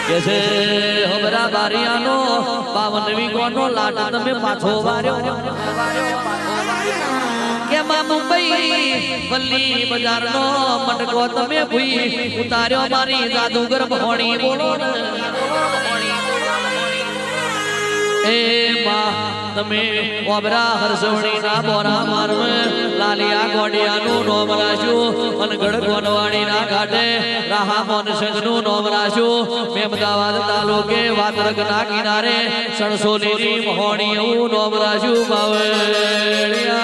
कैसे हमरा बारियानो पावन विगोनो लाट तमे पाछो वार्यो के मा मुंबई वल्ली बाजार नो मटको तमे भूई उतार्यो मारी जादूगर भोणी बोलो ए मा तमे ओबरा हरसवणी ना बोरा मारव लालिया गोडिया नु नोम राशु अनगढ़ गोनवाड़ी ना घाटे राहा मोन संग नु नोम राशु मेमदावाद तालुके वातरक ना किनारे सणसोली नी मोहणी नोम राशु बावड़िया